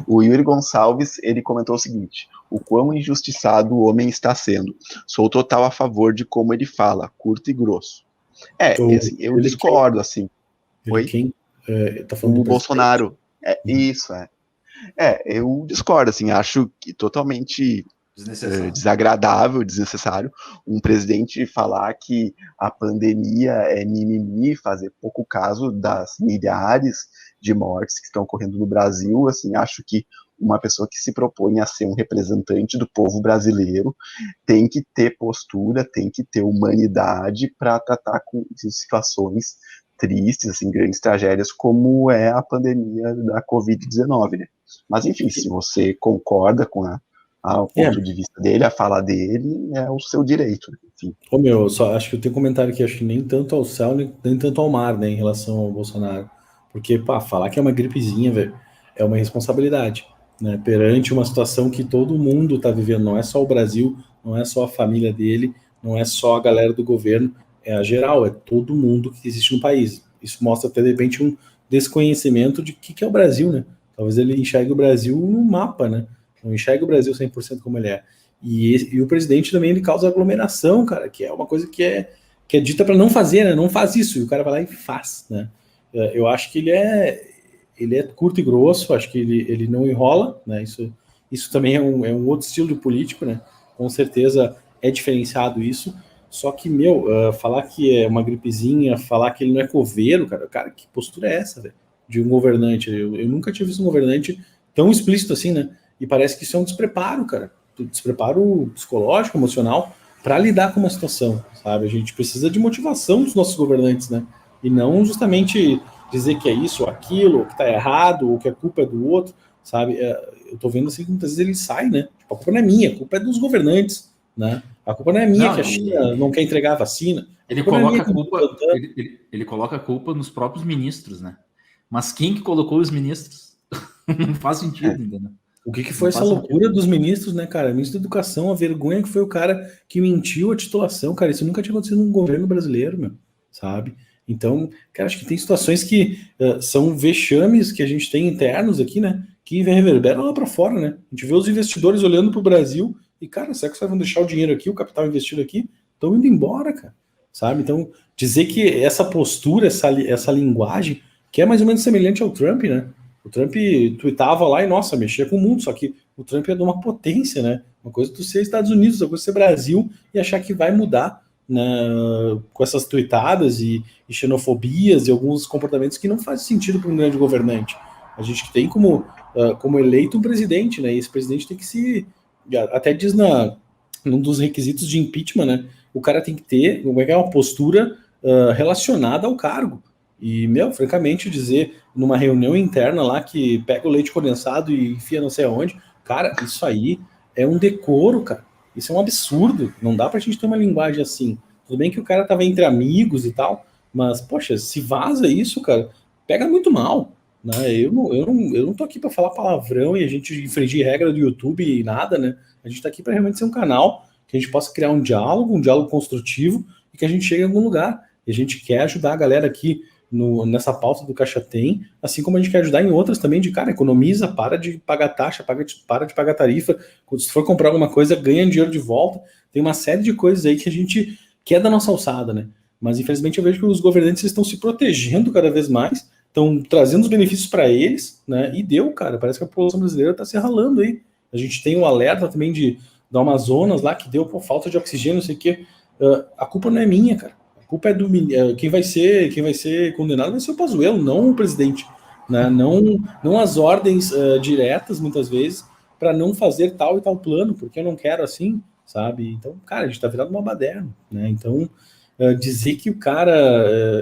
O Yuri Gonçalves, ele comentou o seguinte: o quão injustiçado o homem está sendo. Sou total a favor de como ele fala, curto e grosso. Assim, eu discordo, assim. Ele quem? Tá O falando do Bolsonaro. Isso. Eu discordo, assim, acho que totalmente desagradável, desnecessário, um presidente falar que a pandemia é mimimi, fazer pouco caso das milhares de mortes que estão ocorrendo no Brasil. Assim, acho que uma pessoa que se propõe a ser um representante do povo brasileiro tem que ter postura, tem que ter humanidade para tratar com situações tristes, assim, grandes tragédias, como é a pandemia da Covid-19, né? Mas, enfim, se você concorda com o ponto de vista dele, a fala dele, é o seu direito, enfim. Eu só acho que eu tenho um comentário aqui, acho que nem tanto ao céu, nem tanto ao mar, né, em relação ao Bolsonaro. Porque, falar que é uma gripezinha, velho, é uma responsabilidade, né, perante uma situação que todo mundo tá vivendo, não é só o Brasil, não é só a família dele, não é só a galera do governo, é a geral, é todo mundo que existe no país. Isso mostra até, de repente, um desconhecimento de o que é o Brasil, né? Talvez ele enxergue o Brasil no mapa, né? Não enxerga o Brasil 100% como ele é. E o presidente também, ele causa aglomeração, cara, que é uma coisa que é dita para não fazer, né? Não faz isso. E o cara vai lá e faz, né? Eu acho que ele é curto e grosso, acho que ele não enrola, né? Isso também é um outro estilo de político, né? Com certeza é diferenciado isso. Só que, falar que é uma gripezinha, falar que ele não é coveiro, cara, que postura é essa, velho? De um governante. Eu nunca tive visto um governante tão explícito assim, né? E parece que isso é um despreparo, cara. Despreparo psicológico, emocional, para lidar com uma situação, sabe? A gente precisa de motivação dos nossos governantes, né? E não justamente dizer que é isso ou aquilo, ou que tá errado, ou que a culpa é do outro, sabe? Eu tô vendo assim que muitas vezes ele sai, né? Tipo, a culpa não é minha, a culpa é dos governantes, né? A culpa não é minha que a China não quer entregar a vacina. Ele coloca ele coloca a culpa nos próprios ministros, né? Mas quem que colocou os ministros? Não faz sentido, entendeu? O que foi essa loucura dos ministros, né, cara? Ministro da Educação, a vergonha que foi o cara que mentiu a titulação, cara. Isso nunca tinha acontecido num governo brasileiro, meu, sabe? Então, cara, acho que tem situações que são vexames que a gente tem internos aqui, né? Que reverberam lá para fora, né? A gente vê os investidores olhando para o Brasil e, cara, será que vocês vão deixar o dinheiro aqui, o capital investido aqui? Estão indo embora, cara, sabe? Então, dizer que essa postura, essa linguagem, que é mais ou menos semelhante ao Trump, né? O Trump tweetava lá e, nossa, mexia com o mundo, só que o Trump é de uma potência, né? Uma coisa do ser Estados Unidos, outra coisa do ser Brasil, e achar que vai mudar, né, com essas tweetadas e xenofobias e alguns comportamentos que não fazem sentido para um grande governante. A gente tem como eleito um presidente, né? E esse presidente tem que se... Até diz num dos requisitos de impeachment, né? O cara tem que ter uma postura relacionada ao cargo. E, francamente, dizer numa reunião interna lá que pega o leite condensado e enfia não sei aonde, cara, isso aí é um decoro, cara. Isso é um absurdo. Não dá pra gente ter uma linguagem assim. Tudo bem que o cara tava entre amigos e tal, mas, poxa, se vaza isso, cara, pega muito mal, né? Eu não tô aqui pra falar palavrão e a gente infringir regra do YouTube e nada, né? A gente tá aqui pra realmente ser um canal que a gente possa criar um diálogo construtivo e que a gente chegue em algum lugar. E a gente quer ajudar a galera aqui nessa pauta do Caixa Tem, assim como a gente quer ajudar em outras também, de cara, economiza, para de pagar taxa, para de pagar tarifa, quando se for comprar alguma coisa, ganha dinheiro de volta, tem uma série de coisas aí que a gente quer da nossa alçada, né? Mas infelizmente eu vejo que os governantes estão se protegendo cada vez mais, estão trazendo os benefícios para eles, né? E cara, parece que a população brasileira está se ralando aí. A gente tem um alerta também do Amazonas lá, que deu por falta de oxigênio, não sei o quê. A culpa não é minha, cara. A culpa é do quem vai ser condenado vai ser o Pazuello, não o presidente, né? Não as ordens diretas muitas vezes para não fazer tal e tal plano, porque eu não quero assim, sabe? Então, cara, a gente tá virado uma baderna, né? Então, dizer que o cara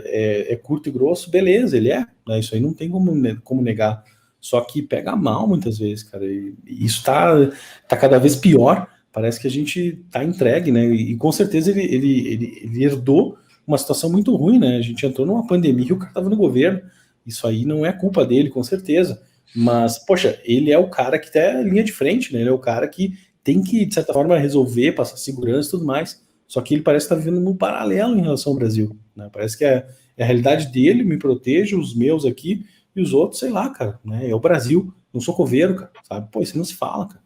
é curto e grosso, beleza, ele é, né? Isso aí não tem como negar. Só que pega mal muitas vezes, cara. E isso tá cada vez pior. Parece que a gente tá entregue, né? E com certeza ele herdou uma situação muito ruim, né? A gente entrou numa pandemia e o cara estava no governo. Isso aí não é culpa dele, com certeza. Mas, poxa, ele é o cara que tá linha de frente, né? Ele é o cara que tem que, de certa forma, resolver, passar segurança e tudo mais. Só que ele parece estar vivendo num paralelo em relação ao Brasil, né? Parece que é a realidade dele, me protejo, os meus aqui, e os outros, sei lá, cara, né? É o Brasil. não sou coveiro, cara, sabe? Pô, isso não se fala, cara.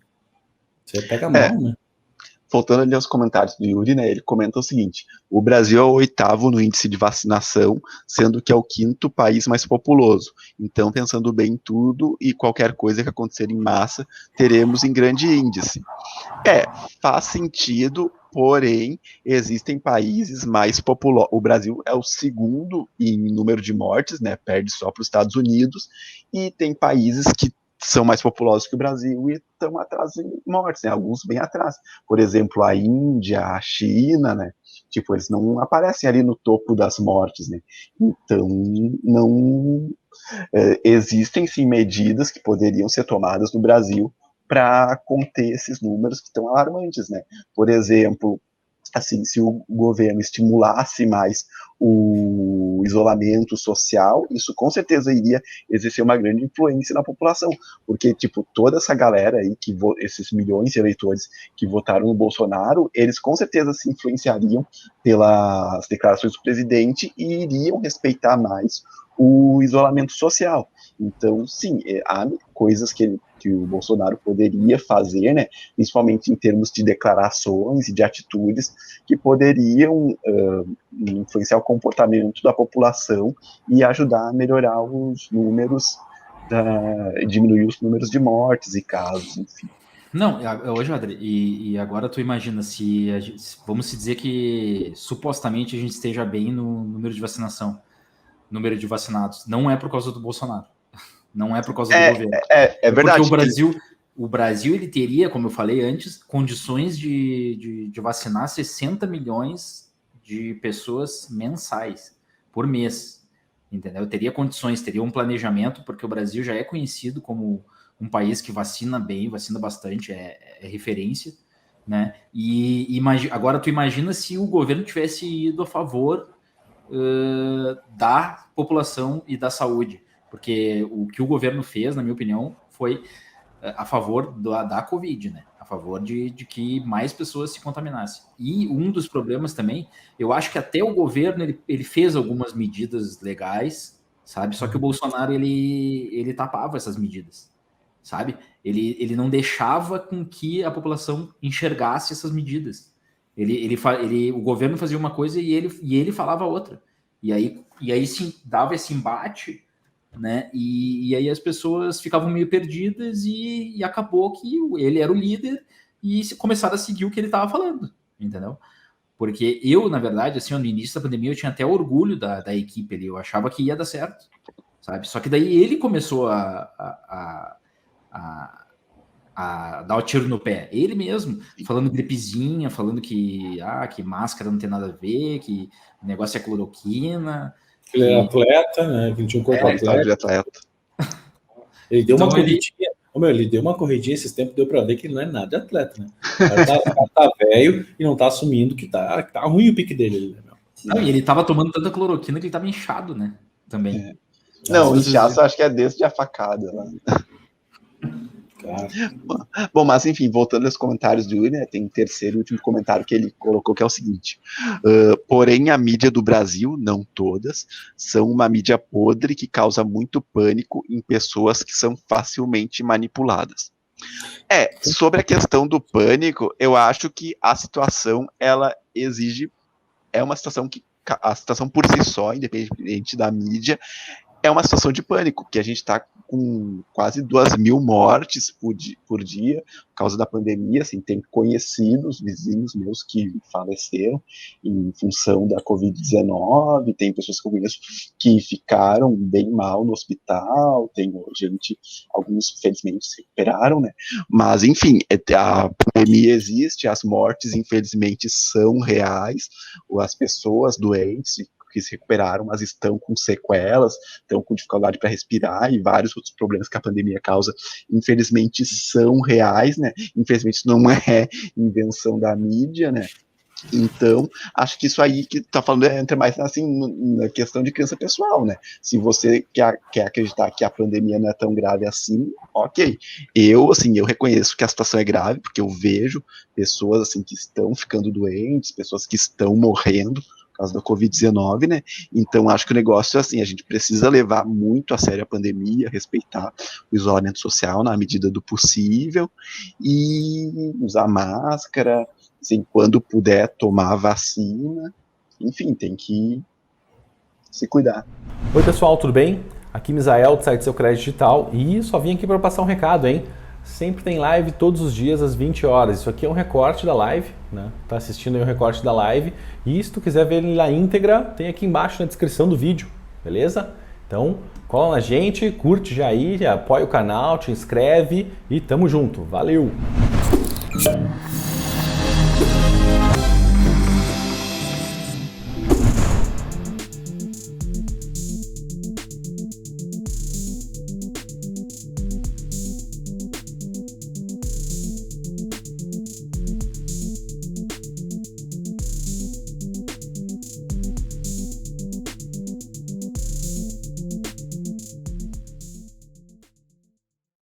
Você pega mal, né? Voltando ali aos comentários do Yuri, né, ele comenta o seguinte: o Brasil é o 8º no índice de vacinação, sendo que é o 5º país mais populoso. Então, pensando bem em tudo e qualquer coisa que acontecer em massa, teremos em grande índice. Faz sentido, porém, existem países mais populosos. O Brasil é o 2º em número de mortes, né, perde só para os Estados Unidos, e tem países que são mais populosos que o Brasil e estão atrás em mortes, né? Alguns bem atrás. Por exemplo, a Índia, a China, né? Tipo, eles não aparecem ali no topo das mortes, né? Então, não existem sim medidas que poderiam ser tomadas no Brasil para conter esses números que estão alarmantes, né? Por exemplo, assim, se o governo estimulasse mais o isolamento social, isso com certeza iria exercer uma grande influência na população, porque, tipo, toda essa galera aí, esses milhões de eleitores que votaram no Bolsonaro, eles com certeza se influenciariam pelas declarações do presidente e iriam respeitar mais o isolamento social. Então, sim, há coisas que o Bolsonaro poderia fazer, né, principalmente em termos de declarações e de atitudes que poderiam influenciar o comportamento da população e ajudar a melhorar os números, diminuir os números de mortes e casos, enfim. Não, hoje, Adri, e agora tu imagina se vamos se dizer que supostamente a gente esteja bem no número de vacinação, número de vacinados. Não é por causa do Bolsonaro, não é por causa do governo. É verdade. Porque o Brasil ele teria, como eu falei antes, condições de vacinar 60 milhões de pessoas mensais por mês, entendeu? Teria condições, teria um planejamento, porque o Brasil já é conhecido como um país que vacina bem, vacina bastante, é referência, né? E agora tu imagina se o governo tivesse ido a favor da população e da saúde, porque o que o governo fez, na minha opinião, foi a favor da Covid, né? A favor de que mais pessoas se contaminassem. E um dos problemas também, eu acho que até o governo ele fez algumas medidas legais, sabe? Só que o Bolsonaro ele tapava essas medidas, sabe? Ele não deixava com que a população enxergasse essas medidas. O governo fazia uma coisa e ele falava outra. E aí sim, dava esse embate, né? E aí as pessoas ficavam meio perdidas e acabou que ele era o líder e começaram a seguir o que ele estava falando, entendeu? Porque eu, na verdade, assim, no início da pandemia, eu tinha até orgulho da equipe ali, eu achava que ia dar certo, sabe? Só que daí ele começou a dar o tiro no pé, ele mesmo, falando gripezinha, falando que máscara não tem nada a ver, que o negócio é cloroquina. Ele era atleta, né? Que ele tinha um corpo atleta. Ele deu uma corridinha. Ele deu uma corridinha esses tempos, deu pra ver que ele não é nada de atleta, né? O cara tá velho e não tá assumindo que tá ruim o pique dele, né, meu? Não, e ele tava tomando tanta cloroquina que ele tava inchado, né? Também. Não, inchaço acho que é desde a facada, né? Bom, mas enfim, voltando aos comentários do Yuri, né, tem um terceiro e último comentário que ele colocou, que é o seguinte: porém a mídia do Brasil, não todas, são uma mídia podre que causa muito pânico em pessoas que são facilmente manipuladas. Sobre a questão do pânico, eu acho que a situação, ela exige, é uma situação que, a situação por si só, independente da mídia, é uma situação de pânico, que a gente está com quase 2.000 mortes por dia, por causa da pandemia, assim, tem conhecidos, vizinhos meus que faleceram em função da Covid-19, tem pessoas que eu conheço que ficaram bem mal no hospital, tem gente, alguns felizmente se recuperaram, né, mas enfim, a pandemia existe, as mortes infelizmente são reais, as pessoas doentes que se recuperaram, mas estão com sequelas, estão com dificuldade para respirar e vários outros problemas que a pandemia causa, infelizmente são reais, né? Infelizmente isso não é invenção da mídia, né? Então, acho que isso aí que tá falando entra mais assim na questão de crença pessoal, né? Se você quer acreditar que a pandemia não é tão grave assim, ok. Eu reconheço que a situação é grave, porque eu vejo pessoas assim que estão ficando doentes, pessoas que estão morrendo por causa da Covid-19, né? Então, acho que o negócio é assim, a gente precisa levar muito a sério a pandemia, respeitar o isolamento social na medida do possível e usar máscara, assim, quando puder tomar a vacina, enfim, tem que se cuidar. Oi pessoal, tudo bem? Aqui Misael do site Seu Crédito Digital e só vim aqui para passar um recado, hein? Sempre tem live todos os dias às 20 horas. Isso aqui é um recorte da live, né? Tá assistindo aí um recorte da live. E se tu quiser ver ele na íntegra, tem aqui embaixo na descrição do vídeo, beleza? Então, cola na gente, curte já aí, apoia o canal, te inscreve e tamo junto. Valeu!